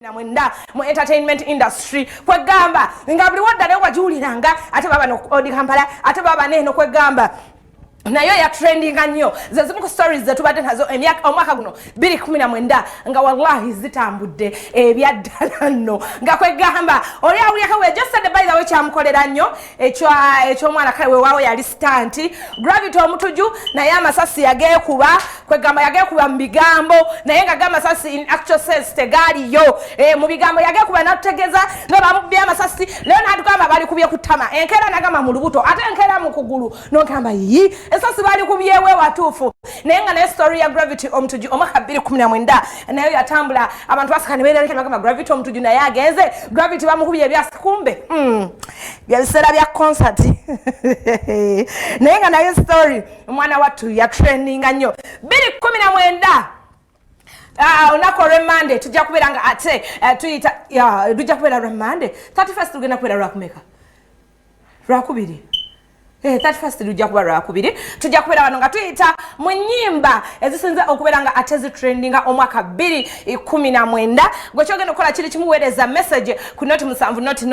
Namwenda mu entertainment industry kwegamba nga buli wadda ne wajuliranga ate baba no odi Kampala ate baba neno kwegamba nayo ya trending nnyo zezimu ku stories zetubadde nazo emyaka omwaka guno 2019 nga wallahi zitambudde ebyaddala nno nga kwegamba oli awuliyako we just said by the way kyamukolera nnyo ekyo omwana kale we waawo yali stanti Gravity omutuju naye amasasi yageekuba kwegamba yageekuba mu bigambo naye nga gamasasi in actual sense tegaaliyo mu bigambo yageekuba natutegeeza nga bamubye amasasi leo natugamba bali kubye kutama enkeera nagamba mu lubuto ate enkeera mu kugulu nogamba yi esasi bali kubyewe watuufu naye nga ne story ya Gravity omutuju omwaka 2019 nayo yatambula abantu basika ne beerekera bagamba Gravity omutuju naye agenze Gravity bamukubye ebyasi kumbe byabiseera bya concert naye nga nayo story omwana wattu ya trending nnyo 2019 onako remande tujja kubeera nga ate tuyita tujja kubeera remande 31st tugenda kubeera lwakumeka lwakubiri 31st tujja kuba lwakubiri tujja kubeera wano nga tuyita mu nnyimba ezisinze okubeera nga ate zitrendinga omwaka 2019 gwe kyogenda okukola kiri kimuweereza message ku noti 7 noti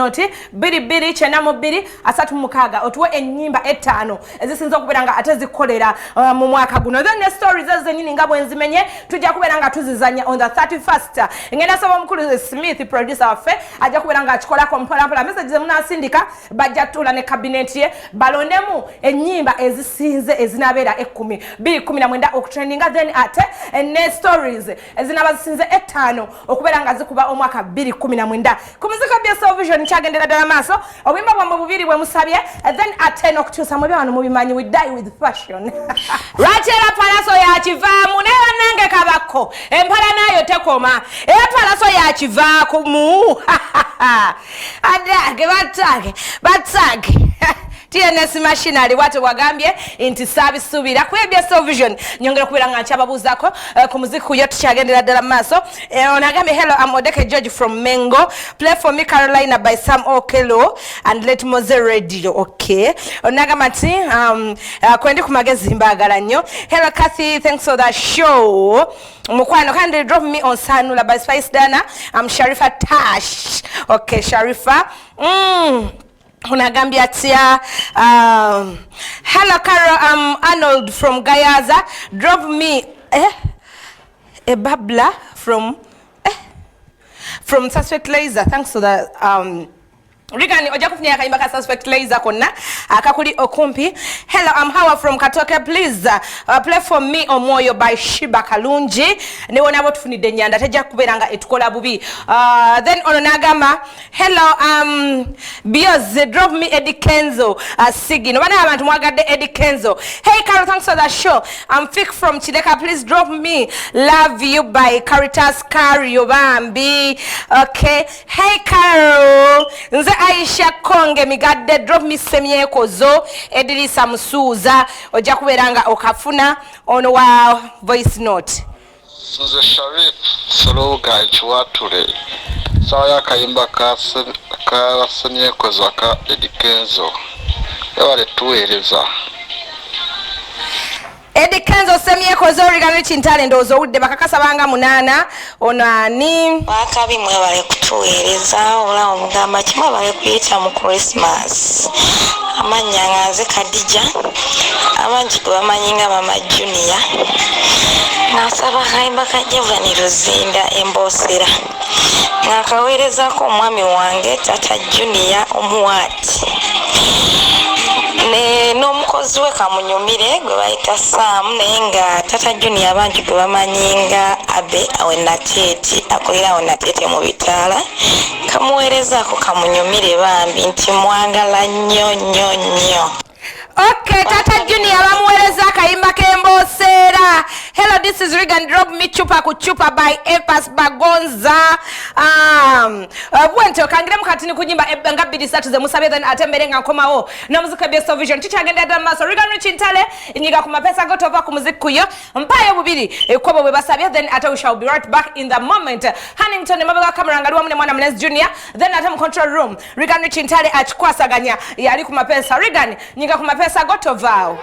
22 otuwe ennyimba 5 ezisinze okubeera nga ate zikolera mu mwaka guno then ne stories ezenyini nga bwenzimenye tujja kubeera nga tuzizanya on the 31st ngenda saba omukulu Smith producer waffe ajja kubeera nga akikolako mpolampola message zemunasindika bajja tula ne cabinet ye balonde ennyimba ezisinze ezinabeera 2019 okutrendinga then ate ne stories ezinaba zisinze 5 okubeera nga zikuba omwaka 2019 ku muzika bya television kyagendera ddala maaso obuyimba bwamwe bubiri bwe musabye then ate n'okukyusa mu byano mubimanyi we die with fashion lwakera palaso yakivaamu naye bannange kabako empala nayo tekoma era palaso yakivaaku mu adage batage TNS machinery watu wagambye inti sabisubira kwebya television nyongera kubira nga nchababuuzako ku muziku yo tukyagendera ddala maaso onagambye hello I'm Odeke George from Mengo play for me Carolina by Sam Okelo and let Moze Radio okay onagamba ti kwendi ku magezi mbagala nnyo hello Kathy thanks for that show mukwano kandi drop me on Sanula by Spice Dana I'm Sharifa Tash okay Sharifa unagambia tia hello Carol I'm Arnold from Gayaza drop me a babla from Suspect Laser thanks for that Rigani oja kufunya akayimba ka Suspect Laser konna akakuli okumpi hello I'm Hawa from Katoke please play for me Omoyo by Shiba Kalungi ne wona botufunide nyanda teja kuberanga etukola bubi then ononagama hello Bios drop me Eddie Kenzo Sigi no bana abantu mwagadde Eddie Kenzo hey Carol thanks for that show I'm Fik from Chideka please drop me Love You by Caritas Cario Bambi okay hey Carol nze Aisha Konge migadde drop me semyekozo Edrisa Musuza oja kuberanga okafuna ono wa voice note Suze Sharif Sologa Chwatule Saya kayimba ka semyekozo ka Edikenzo yawale tuweereza Eddie Kenzo semyekozo rigano chintale ndozo udde bakakasabanga 8 ono ani bakabi mwe bale kutuweereza ola omugamba kimwe bale kuyita mu Christmas amanya ngaze Kadija abanji bamanyinga mama Junior nasaba kayimba kajevani Ruzinda embosera nakaweereza ko omwami wange tata Junior omuwati ne n'omukozi we kamunyumire gwe bayita Sam nenga tata Junior abanji gwe bamanyinga abe awenateti akolera awenateti mu bitala kamuweereza ko kamunyumire bambi nti mwagala nnyo Okay, Tata Junior bamuweereza akayimba k'embosera. Hello, this is Regan. Drop me chupa kuchupa by Epas Bagonza. Bwente okangire mukatini kunyimba nga 2 ze musabe then atembere nga nkomawo. Na muzika best vision. Chichagenda ddala maaso. Regan Richintale inyiga ku mapesa gotova ku muziku yo. Mpayo bubiri ekwobo bwe basabye then ate we shall be right back in the moment. Hannington mabega camera ngaliwa mune mwana Mnes Junior then ate mu control room. Regan Richintale achikwasaganya yali ku mapesa. Regan nyiga ku mapesa gotovao.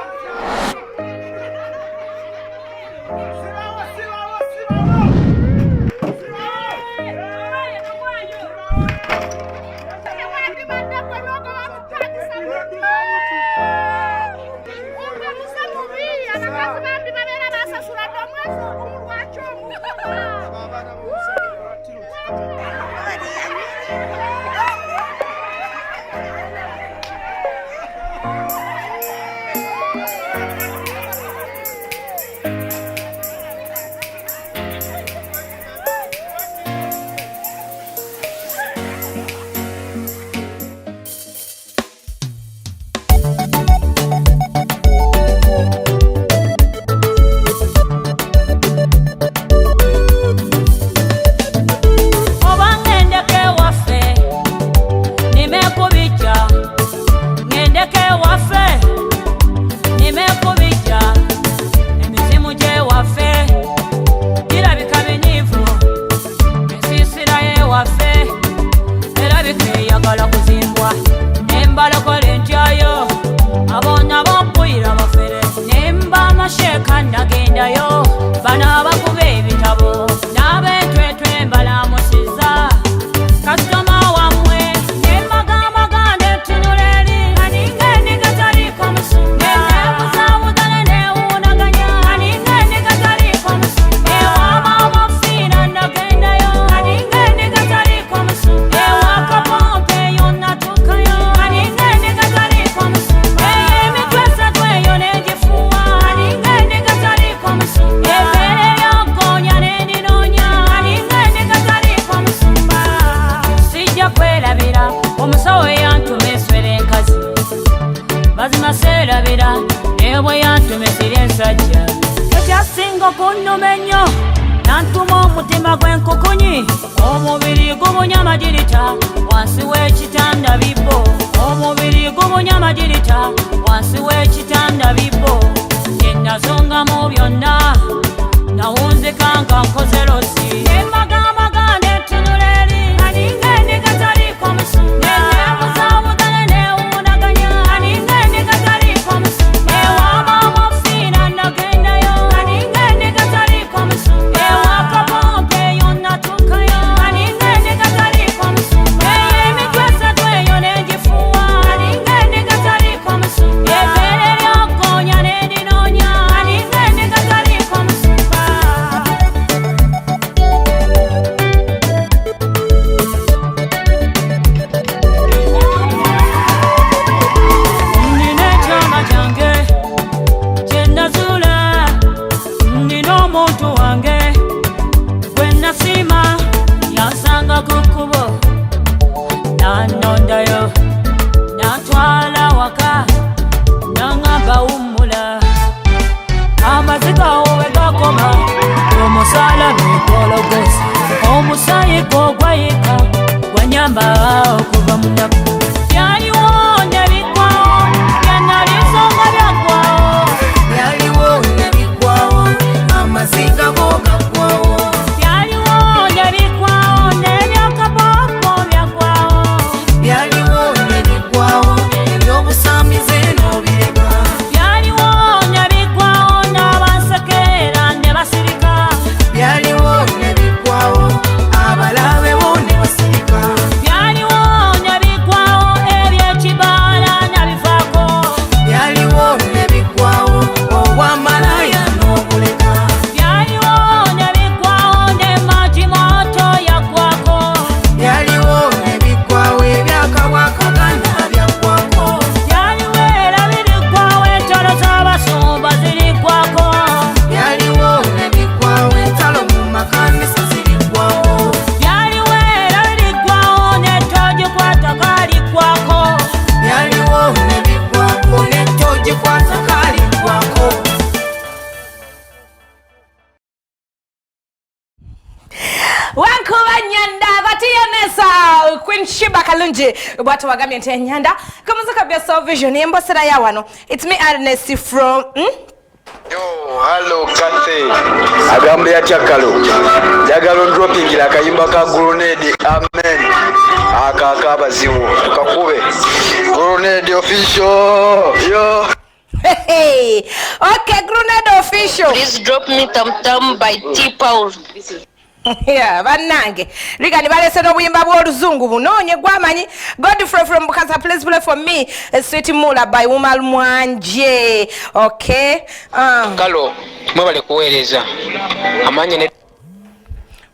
Omusango kunnuma ennyo nantuma omutima gw'enkukunyi omubiri gubunya amagirita wansi w'ekitanda bibbo omubiri gubunya amagirita wansi w'ekitanda bibbo bye nazongamu byonna nawunzika nga nkoze losi emagamaga netunula eri aninga endiga taliiko musumba neneebuzabuzane neewunaganya aninga endiga taliiko musumba ewama omufiira nagendayo aninga endiga taliiko musumba ewakapompe eyo natuukayo aninga endiga taliiko musumba emitwe esatu eyo negifuwa aninga endiga taliiko musumba ebeere lyokoonya nedinoonya aninga endiga taliiko musumba nina ekyama kyange kye nazuula nina omuntu wange gwe nasiima yansanga ku kkubo nannondayo natwala waka naŋŋamba wummula amaziga wo bwe gakoma omusaala gwegologosa omusaayi gwo gwayika gwanyamba okuva mu nnaku byaliwo ne biggwawo byanalisonga byaggwawo byaliwo ne biggwawo amaziga go gaggwawo byaliwo ne biggwawo n'ebyakapopo byaggwawo byaliwo ne biggwawo ebyobusamize n'obireka byaliwo ne biggwawo n'abansekeera ne basirika byaliwo ne biggwawo abalabe bo ne basirika byaliwo ne biggwawo eby'ekibaala nabivaako byaliwo ne biggwawo obwamalaya n'obuleka byaliwo ne biggwawo ne magimoto yaggwako byaliwo ne biggwawo ebyakabwakaganda byaggwako byaliwo era biriggwawo entalo z'abasumba ziriggwako byaliwo ne biggwawo entalo mu makanisa ziriggwawo byaliwo era biriggwawo n'ettogikwata kaliggwako byaliwo ne biggwako n'ettogikwata kaliggwako wankuba nyanda batiyonesa Queen Shiba Kalungi bwatu wagamye nti enyanda kumuzika bya Soul Vision embosera ya wano it's me Ernest from Yo, hello Kathy. Agambe ya chakalo. Jagalo dropping akayimba ka grenade. Amen. Akakaba ziwo. Tukakube. Grenade official. Yo. hey okay Grenade official Please drop me tam by T Paul. yeah banange ligani balese n'obuyimba bw'oluzungu bunoonye gwamanyi Godfrey from Bukasa please play for me Sweet Mula by Umal Mwanje okay Kalo mwebale kuweereza amanye ne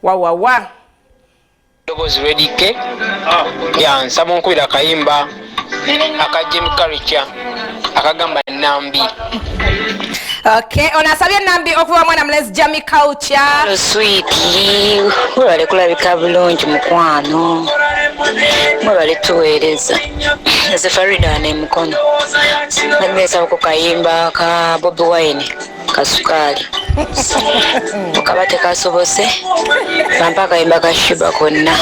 wa dobozi ready ke yansaba onkubira akayimba aka Jim Culture akagamba nambi okay onasabye nambi okuba mwana mlezi Jimmy Culture Sweetie, mwebale kulabika bulungi mukwano. Mwebale tuweereza. Nze Farida ne mukono. Nagesa ku kayimba ka Bobi Wine kasukali. Mukabate kasobose. Pampa akayimba ka Shiba konna.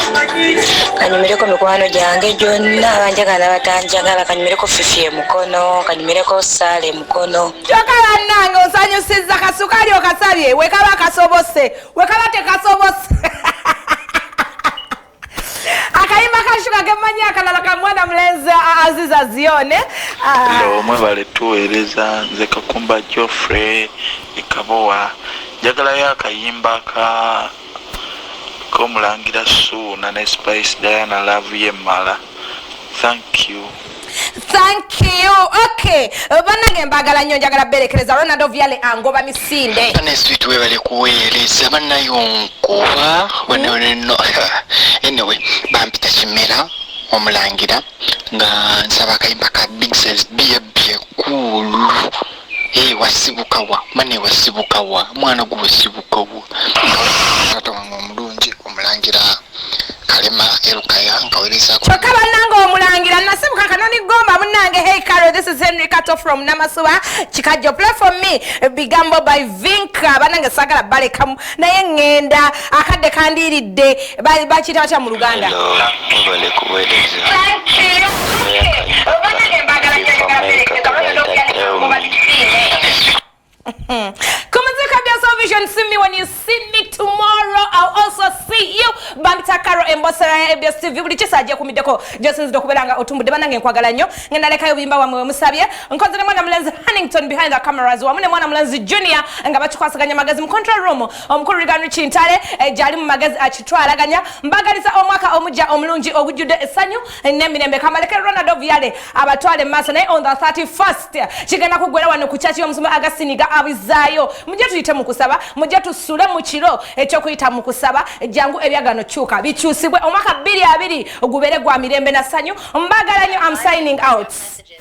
Kanyumireko mikwano gyange gyonna banjagala batanjagala kanyumireko Fifie mukono, kanyumireko Sale mukono. kyokala nange osanyusiza kasukali okasabye wekaba kasobose wekaba tekasobose akayimba kashuka kemanya akalala ka mwana mlenzi Aziza Zione mwebale tuweereza nze Kakumba Geoffrey Ikabowa njagalayo akayimba k'omulangira Sue na Spice Diana Love Yemala. Thank you. Okay banange mbagala nnyo njagala berekereza Ronaldo Viale angoba misinde Ernest webale kuweereza bannayonkuba wano anyway bampita Kimera omulangira nga nsaba akayimba ka Big Size bye kulu wasibukawa mane wasibukawa mwana gwe wasibukawa taata wange omulungi omulangira Kalema Erukaya nkaweleza ko kyokka bannange omulangira nasibuka kanoni gomba munnange. Hey Carol, this is Henry Kato from Namasuba Chikajjo. Play for me Bigambo by Vinka. Bannange sagala balekamu naye ngenda akadde kandiridde bakiyita batya mu Luganda. Mubale kuweereza. Kumuziki KU Vision, see me when you see me tomorrow. I'll also see you. Bambita Karo Embosera ABS TV. Buli chisaje kumideko. Josins dokubelanga otumbude banange nkwagala nnyo. Ngenda lekayo bimba wa mwe musabye. Nkozere mwana Mlenzi Hannington behind the cameras. Wamune mwana Mlenzi Junior nga bachukwasaganya magazi mu control room. Omukuru Riganu Chintale jali mu magazi achitwalaganya. Mbagaliza omwaka omujja omulungi ogujjude essanyu n'emirembe kamaleke Ronaldo Viale abatwale maso naye on the 31st kigenda kugwera wano ku chachi y'omusomo Agasiniga abizaayo. Mujje tuyite mu kusaba, mujje tusule mu kiro ekyokuyita mu kusaba jangu ebyagano kyuka bikyusibwe omwaka 2020 ogubere gwa mirembe na ssanyu. Mbagala nnyo. I'm signing out.